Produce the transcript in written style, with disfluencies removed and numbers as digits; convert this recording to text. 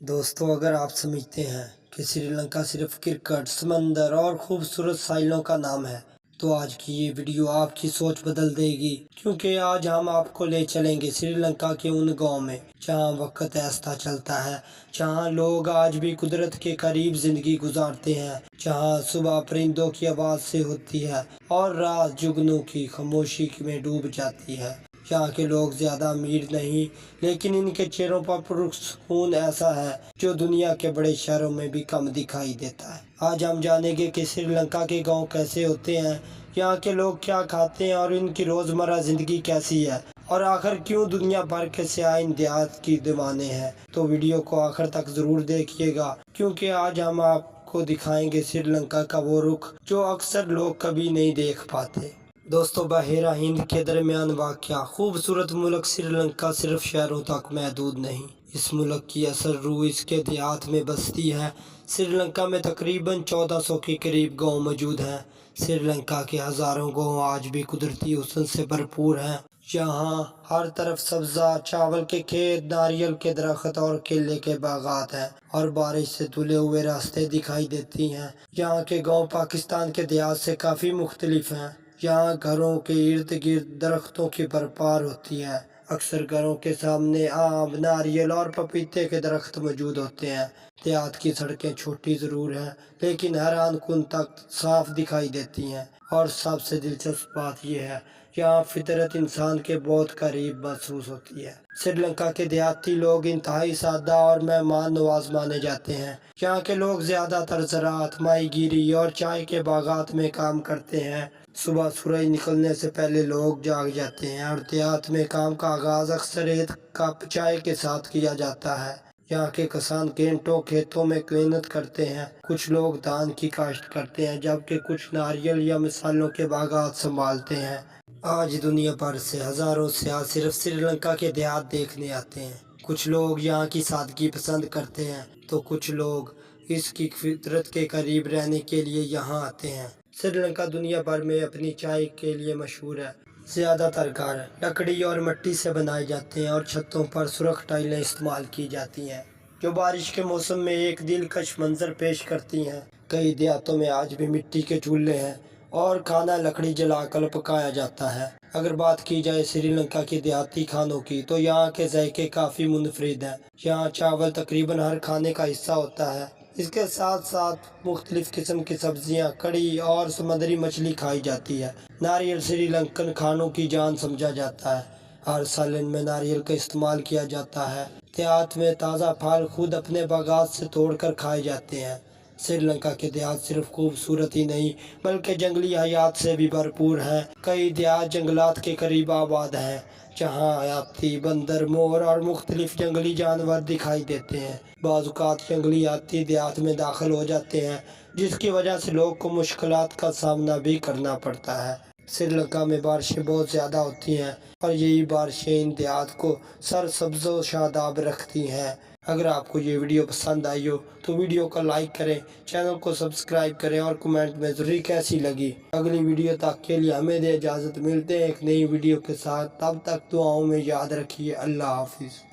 دوستو، اگر آپ سمجھتے ہیں کہ سری لنکا صرف کرکٹ، سمندر اور خوبصورت ساحلوں کا نام ہے تو آج کی یہ ویڈیو آپ کی سوچ بدل دے گی، کیونکہ آج ہم آپ کو لے چلیں گے سری لنکا کے ان گاؤں میں جہاں وقت ایسا چلتا ہے، جہاں لوگ آج بھی قدرت کے قریب زندگی گزارتے ہیں، جہاں صبح پرندوں کی آواز سے ہوتی ہے اور رات جگنوں کی خاموشی میں ڈوب جاتی ہے۔ یہاں کے لوگ زیادہ امیر نہیں، لیکن ان کے چہروں پر پرسکون ایسا ہے جو دنیا کے بڑے شہروں میں بھی کم دکھائی دیتا ہے۔ آج ہم جانیں گے کہ سری لنکا کے گاؤں کیسے ہوتے ہیں، یہاں کے لوگ کیا کھاتے ہیں اور ان کی روزمرہ زندگی کیسی ہے، اور آخر کیوں دنیا بھر کے سیاح ان دیہات کی دیوانے ہیں۔ تو ویڈیو کو آخر تک ضرور دیکھیے گا، کیونکہ آج ہم آپ کو دکھائیں گے سری لنکا کا وہ رخ جو اکثر لوگ کبھی نہیں دیکھ پاتے۔ دوستو، بحیرہ ہند کے درمیان واقع خوبصورت ملک سری لنکا صرف شہروں تک محدود نہیں۔ اس ملک کی اصل روح اس کے دیہات میں بستی ہے۔ سری لنکا میں تقریباً 1400 کے قریب گاؤں موجود ہیں۔ سری لنکا کے ہزاروں گاؤں آج بھی قدرتی حسن سے بھرپور ہیں۔ یہاں ہر طرف سبزہ، چاول کے کھیت، ناریل کے درخت اور کیلے کے باغات ہیں، اور بارش سے دھلے ہوئے راستے دکھائی دیتی ہیں۔ یہاں کے گاؤں پاکستان کے دیہات سے کافی مختلف ہیں۔ یہاں گھروں کے ارد گرد درختوں کی بھرمار ہوتی ہے۔ اکثر گھروں کے سامنے آم، ناریل اور پپیتے کے درخت موجود ہوتے ہیں۔ دیہات کی سڑکیں چھوٹی ضرور ہیں، لیکن حیران کن تک صاف دکھائی دیتی ہیں، اور سب سے دلچسپ بات یہ ہے یہاں فطرت انسان کے بہت قریب محسوس ہوتی ہے۔ سری لنکا کے دیہاتی لوگ انتہائی سادہ اور مہمان نواز مانے جاتے ہیں۔ یہاں کے لوگ زیادہ تر زراعت، ماہی گیری اور چائے کے باغات میں کام کرتے ہیں۔ صبح سورج نکلنے سے پہلے لوگ جاگ جاتے ہیں، اور دیہات میں کام کا آغاز اکثر ایک کپ چائے کے ساتھ کیا جاتا ہے۔ یہاں کے کسان گھنٹوں کھیتوں میں محنت کرتے ہیں۔ کچھ لوگ دھان کی کاشت کرتے ہیں، جبکہ کچھ ناریل یا مصالحوں کے باغات سنبھالتے ہیں۔ آج دنیا بھر سے ہزاروں سیاح صرف سری لنکا کے دیہات دیکھنے آتے ہیں۔ کچھ لوگ یہاں کی سادگی پسند کرتے ہیں، تو کچھ لوگ اس کی فطرت کے قریب رہنے کے لیے یہاں آتے ہیں۔ سری لنکا دنیا بھر میں اپنی چائے کے لیے مشہور ہے۔ زیادہ تر گھر لکڑی اور مٹی سے بنائے جاتے ہیں، اور چھتوں پر سرخ ٹائلیں استعمال کی جاتی ہیں جو بارش کے موسم میں ایک دلکش منظر پیش کرتی ہیں۔ کئی دیہاتوں میں آج بھی مٹی کے چولہے ہیں اور کھانا لکڑی جلا کر پکایا جاتا ہے۔ اگر بات کی جائے سری لنکا کے دیہاتی کھانوں کی، تو یہاں کے ذائقے کافی منفرد ہیں۔ یہاں چاول تقریباً ہر کھانے کا حصہ ہوتا ہے۔ اس کے ساتھ ساتھ مختلف قسم کی سبزیاں، کڑی اور سمندری مچھلی کھائی جاتی ہے۔ ناریل سری لنکن کھانوں کی جان سمجھا جاتا ہے۔ ہر سالن میں ناریل کا استعمال کیا جاتا ہے۔ دیہات میں تازہ پھل خود اپنے باغات سے توڑ کر کھائے جاتے ہیں۔ سری لنکا کے دیہات صرف خوبصورت ہی نہیں بلکہ جنگلی حیات سے بھی بھرپور ہیں۔ کئی دیہات جنگلات کے قریب آباد ہیں، جہاں ہاتھی، بندر، مور اور مختلف جنگلی جانور دکھائی دیتے ہیں۔ بعض اوقات جنگلی ہاتھی دیہات میں داخل ہو جاتے ہیں، جس کی وجہ سے لوگوں کو مشکلات کا سامنا بھی کرنا پڑتا ہے۔ سری لنکا میں بارشیں بہت زیادہ ہوتی ہیں، اور یہی بارشیں ان دیہات کو سرسبز و شاداب رکھتی ہیں۔ اگر آپ کو یہ ویڈیو پسند آئی ہو تو ویڈیو کو لائک کریں، چینل کو سبسکرائب کریں، اور کمنٹ میں ضرور کیسی لگی۔ اگلی ویڈیو تک کے لیے ہمیں دے اجازت، ملتے ہیں ایک نئی ویڈیو کے ساتھ۔ تب تک دعاؤں میں یاد رکھیے۔ اللہ حافظ۔